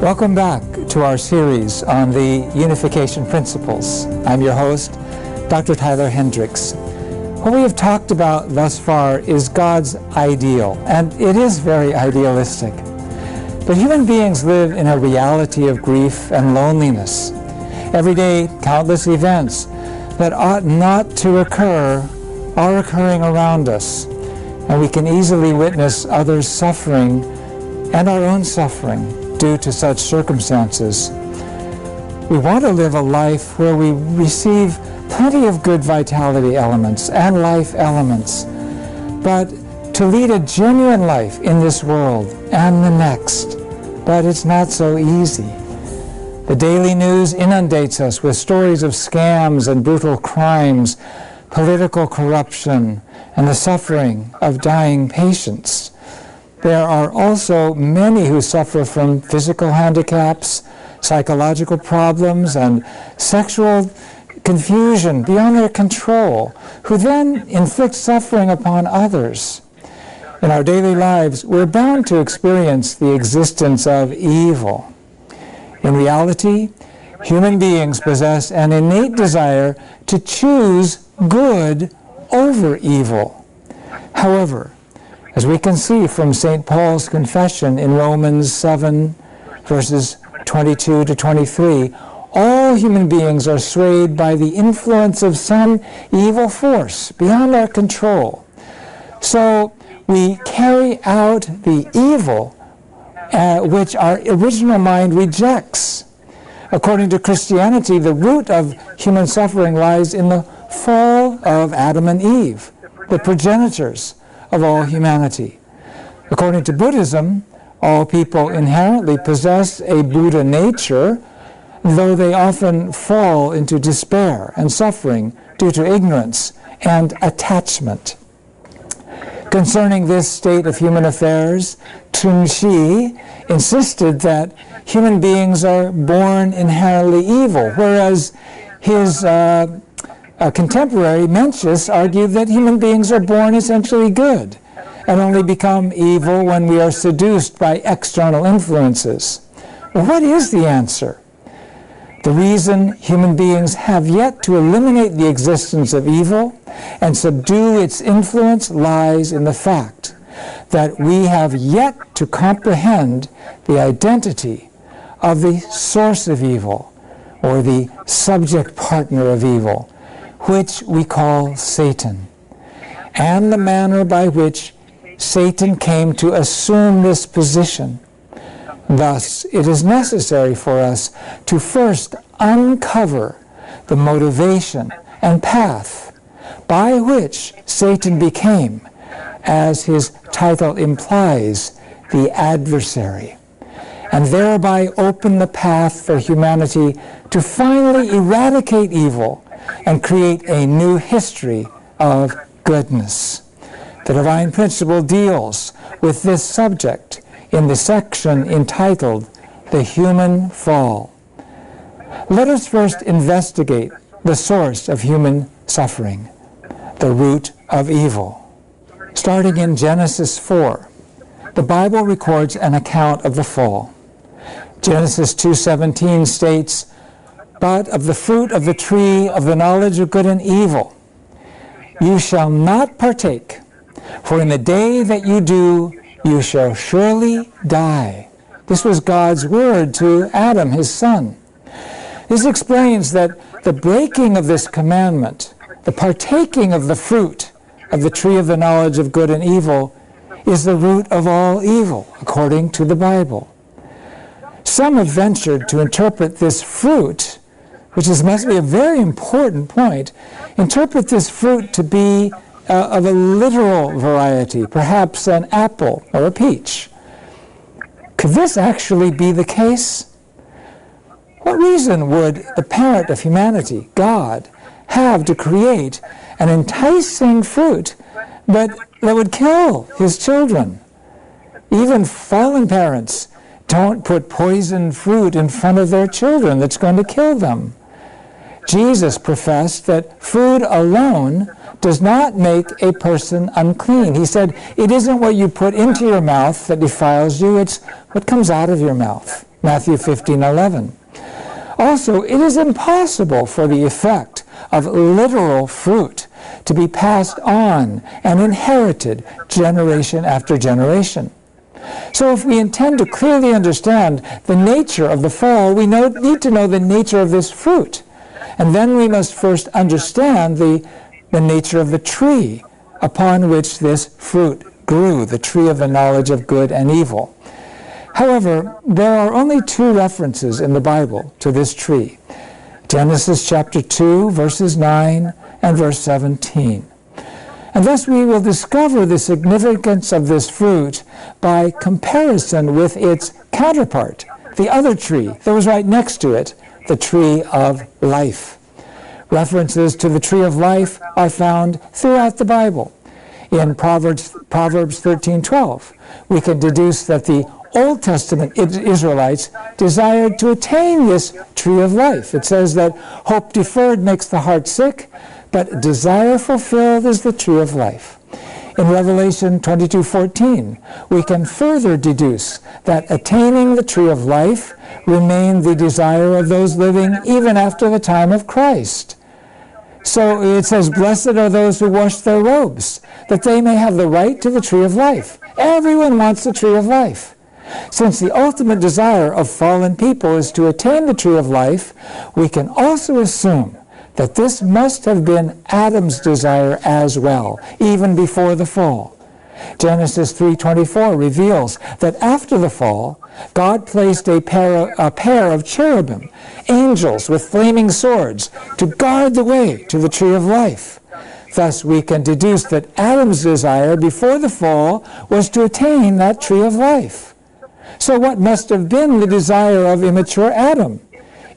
Welcome back to our series on the unification principles. I'm your host, Dr. Tyler Hendricks. What we have talked about thus far is God's ideal, and it is very idealistic. But human beings live in a reality of grief and loneliness. Every day, countless events that ought not to occur are occurring around us, and we can easily witness others suffering and our own suffering due to such circumstances. We want to live a life where we receive plenty of good vitality elements and life elements, but to lead a genuine life in this world and the next. But it's not so easy. The daily news inundates us with stories of scams and brutal crimes, political corruption, and the suffering of dying patients. There are also many who suffer from physical handicaps, psychological problems, and sexual confusion beyond their control, who then inflict suffering upon others. In our daily lives, we're bound to experience the existence of evil. In reality, human beings possess an innate desire to choose good over evil. However, as we can see from St. Paul's confession in Romans 7, verses 22 to 23, all human beings are swayed by the influence of some evil force beyond our control. So we carry out the evil which our original mind rejects. According to Christianity, the root of human suffering lies in the fall of Adam and Eve, the progenitors of all humanity. According to Buddhism, all people inherently possess a Buddha nature, though they often fall into despair and suffering due to ignorance and attachment. Concerning this state of human affairs, Chun Shi insisted that human beings are born inherently evil, whereas his contemporary Mencius argued that human beings are born essentially good and only become evil when we are seduced by external influences. Well, what is the answer? The reason human beings have yet to eliminate the existence of evil and subdue its influence lies in the fact that we have yet to comprehend the identity of the source of evil, or the subject partner of evil, which we call Satan, and the manner by which Satan came to assume this position. Thus, it is necessary for us to first uncover the motivation and path by which Satan became, as his title implies, the adversary, and thereby open the path for humanity to finally eradicate evil and create a new history of goodness. The Divine Principle deals with this subject in the section entitled The Human Fall. Let us first investigate the source of human suffering, the root of evil. Starting in Genesis 4, the Bible records an account of the fall. Genesis 2:17 states, "But of the fruit of the tree of the knowledge of good and evil you shall not partake, for in the day that you do, you shall surely die." This was God's word to Adam, his son. This explains that the breaking of this commandment, the partaking of the fruit of the tree of the knowledge of good and evil, is the root of all evil, according to the Bible. Some have ventured to interpret this fruit, which must be a very important point, interpret this fruit to be of a literal variety, perhaps an apple or a peach. Could this actually be the case? What reason would the parent of humanity, God, have to create an enticing fruit that would kill his children? Even fallen parents don't put poisoned fruit in front of their children that's going to kill them. Jesus professed that food alone does not make a person unclean. He said, it isn't what you put into your mouth that defiles you, it's what comes out of your mouth Matthew 15:11. Also, it is impossible for the effect of literal fruit to be passed on and inherited generation after generation. So if we intend to clearly understand the nature of the fall, we need to know the nature of this fruit. And then we must first understand the nature of the tree upon which this fruit grew, the tree of the knowledge of good and evil. However, there are only two references in the Bible to this tree. Genesis chapter 2, verses 9 and verse 17. And thus we will discover the significance of this fruit by comparison with its counterpart, the other tree that was right next to it, the tree of life. References to the tree of life are found throughout the Bible. In Proverbs 13:12, we can deduce that the Old Testament Israelites desired to attain this tree of life. It says that hope deferred makes the heart sick, but desire fulfilled is the tree of life. In Revelation 22:14, we can further deduce that attaining the tree of life remained the desire of those living even after the time of Christ. So it says, "Blessed are those who wash their robes, that they may have the right to the tree of life." Everyone wants the tree of life. Since the ultimate desire of fallen people is to attain the tree of life, we can also assume that this must have been Adam's desire as well, even before the fall. Genesis 3:24 reveals that after the fall, God placed a pair of cherubim, angels with flaming swords, to guard the way to the tree of life. Thus we can deduce that Adam's desire before the fall was to attain that tree of life. So what must have been the desire of immature Adam?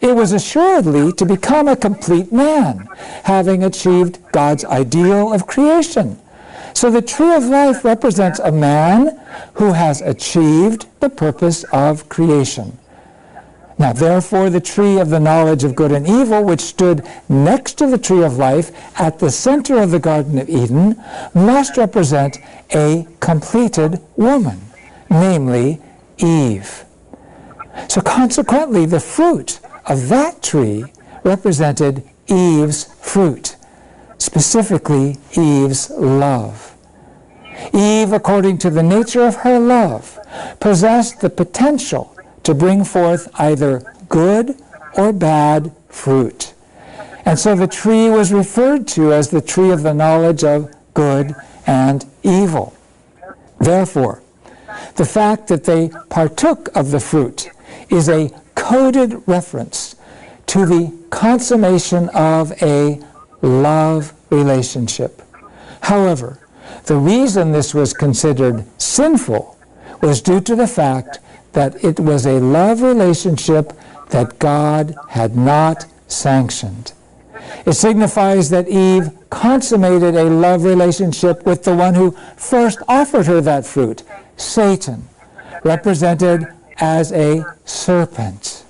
It was assuredly to become a complete man, having achieved God's ideal of creation. So the tree of life represents a man who has achieved the purpose of creation. Now, therefore, the tree of the knowledge of good and evil, which stood next to the tree of life at the center of the Garden of Eden, must represent a completed woman, namely Eve. So consequently, the fruit of that tree represented Eve's fruit, specifically Eve's love. Eve, according to the nature of her love, possessed the potential to bring forth either good or bad fruit. And so the tree was referred to as the tree of the knowledge of good and evil. Therefore, the fact that they partook of the fruit is a coded reference to the consummation of a love relationship. However, the reason this was considered sinful was due to the fact that it was a love relationship that God had not sanctioned. It signifies that Eve consummated a love relationship with the one who first offered her that fruit, Satan, represented as a serpent.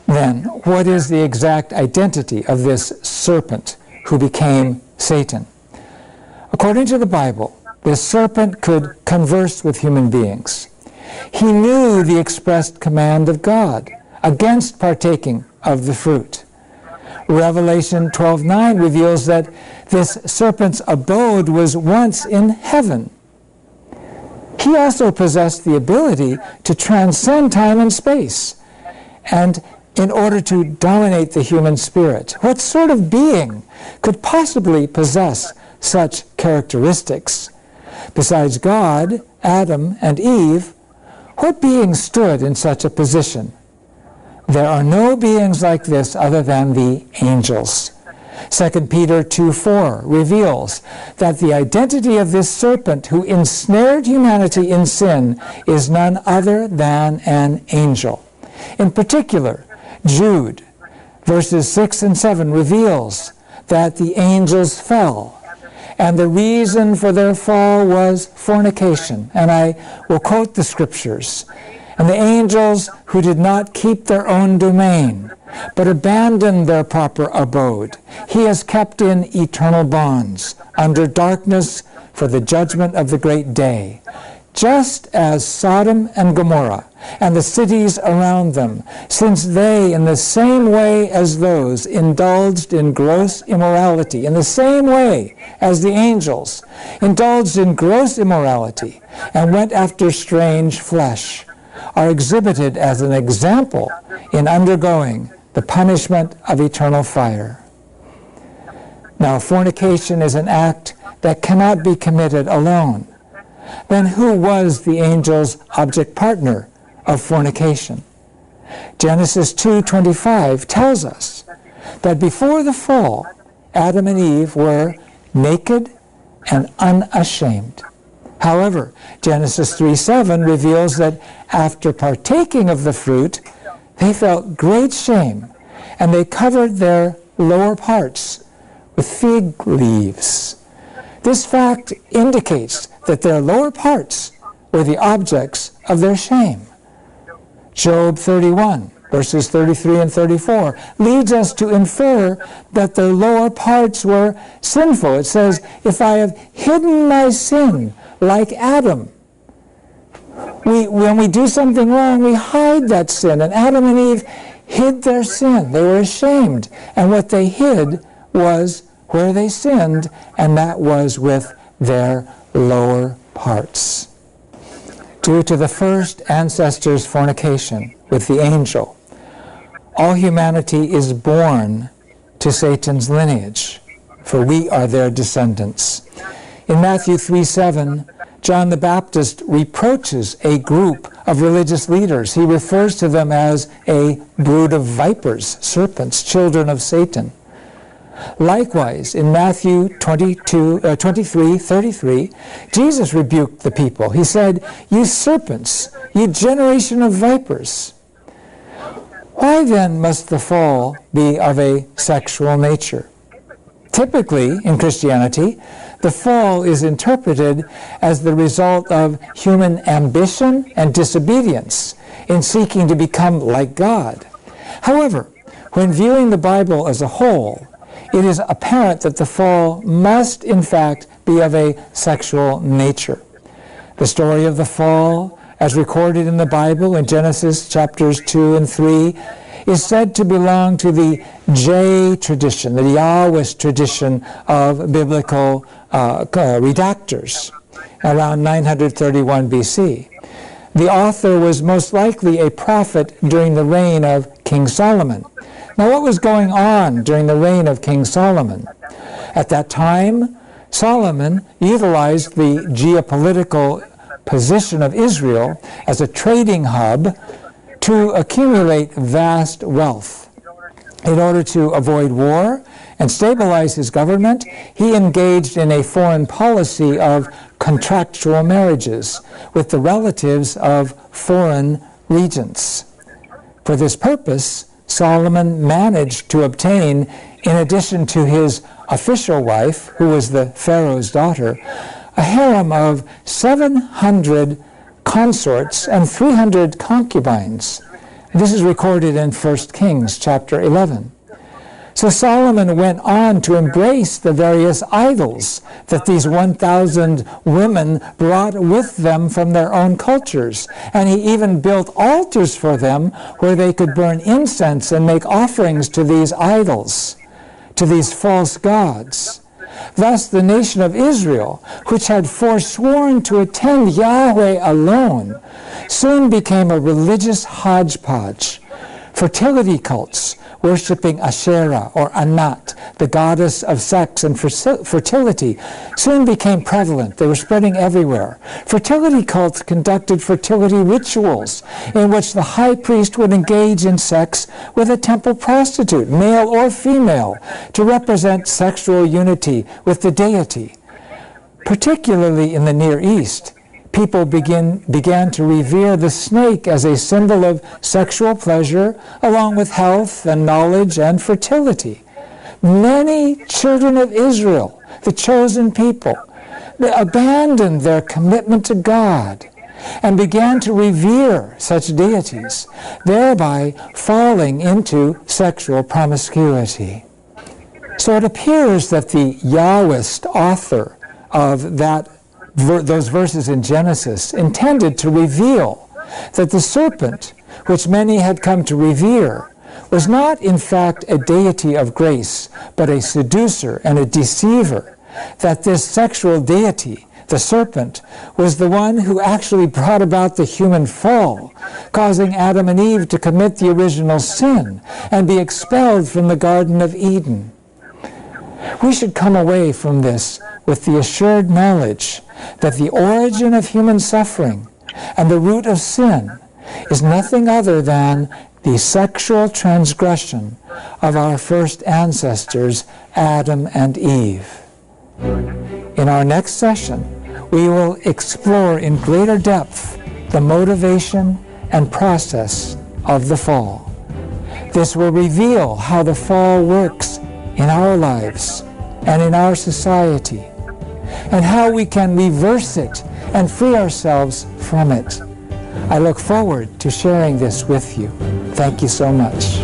Then, what is the exact identity of this serpent who became Satan? According to the Bible, this serpent could converse with human beings. He knew the expressed command of God against partaking of the fruit. Revelation 12:9 reveals that this serpent's abode was once in heaven. He also possessed the ability to transcend time and space, and in order to dominate the human spirit. What sort of being could possibly possess such characteristics? Besides God, Adam, and Eve, what being stood in such a position? There are no beings like this other than the angels. 2 Peter 2:4 reveals that the identity of this serpent who ensnared humanity in sin is none other than an angel. In particular, Jude, verses 6 and 7 reveals that the angels fell, and the reason for their fall was fornication. And I will quote the scriptures. "And the angels who did not keep their own domain, but abandoned their proper abode, he has kept in eternal bonds, under darkness for the judgment of the great day, just as Sodom and Gomorrah and the cities around them, since they, in the same way as those, indulged in gross immorality, in the same way as the angels, indulged in gross immorality, and went after strange flesh, are exhibited as an example in undergoing the punishment of eternal fire. Now, fornication is an act that cannot be committed alone. Then who was the angel's object partner of fornication? Genesis 2:25 tells us that before the fall, Adam and Eve were naked and unashamed. However, Genesis 3:7 reveals that after partaking of the fruit, they felt great shame, and they covered their lower parts with fig leaves. This fact indicates that their lower parts were the objects of their shame. Job 31, verses 33 and 34, leads us to infer that their lower parts were sinful. It says, "If I have hidden my sin like Adam," when we do something wrong, we hide that sin. And Adam and Eve hid their sin. They were ashamed. And what they hid was where they sinned, and that was with their lower parts. Due to the first ancestors' fornication with the angel, all humanity is born to Satan's lineage, for we are their descendants. In Matthew 3:7, John the Baptist reproaches a group of religious leaders. He refers to them as a brood of vipers, serpents, children of Satan. Likewise, in Matthew 23:33, Jesus rebuked the people. He said, "You serpents, you generation of vipers." Why then must the fall be of a sexual nature? Typically, in Christianity, the fall is interpreted as the result of human ambition and disobedience in seeking to become like God. However, when viewing the Bible as a whole, it is apparent that the fall must, in fact, be of a sexual nature. The story of the fall, as recorded in the Bible in Genesis chapters 2 and 3, is said to belong to the J tradition, the Yahwist tradition of biblical redactors, around 931 BC. The author was most likely a prophet during the reign of King Solomon. Now, what was going on during the reign of King Solomon? At that time, Solomon utilized the geopolitical position of Israel as a trading hub to accumulate vast wealth. In order to avoid war and stabilize his government, he engaged in a foreign policy of contractual marriages with the relatives of foreign regents. For this purpose, Solomon managed to obtain, in addition to his official wife, who was the Pharaoh's daughter, a harem of 700 consorts and 300 concubines. This is recorded in 1 Kings chapter 11. So Solomon went on to embrace the various idols that these 1,000 women brought with them from their own cultures. And he even built altars for them where they could burn incense and make offerings to these idols, to these false gods. Thus, the nation of Israel, which had forsworn to attend Yahweh alone, soon became a religious hodgepodge. Fertility cults, worshipping Asherah or Anat, the goddess of sex and fertility, soon became prevalent. They were spreading everywhere. Fertility cults conducted fertility rituals in which the high priest would engage in sex with a temple prostitute, male or female, to represent sexual unity with the deity. Particularly in the Near East, people began to revere the snake as a symbol of sexual pleasure, along with health and knowledge and fertility. Many children of Israel, the chosen people, they abandoned their commitment to God and began to revere such deities, thereby falling into sexual promiscuity. So it appears that the Yahwist author of those verses in Genesis intended to reveal that the serpent, which many had come to revere, was not in fact a deity of grace, but a seducer and a deceiver, that this sexual deity, the serpent, was the one who actually brought about the human fall, causing Adam and Eve to commit the original sin and be expelled from the Garden of Eden. We should come away from this with the assured knowledge that the origin of human suffering and the root of sin is nothing other than the sexual transgression of our first ancestors, Adam and Eve. In our next session, we will explore in greater depth the motivation and process of the fall. This will reveal how the fall works in our lives and in our society, and how we can reverse it and free ourselves from it. I look forward to sharing this with you. Thank you so much.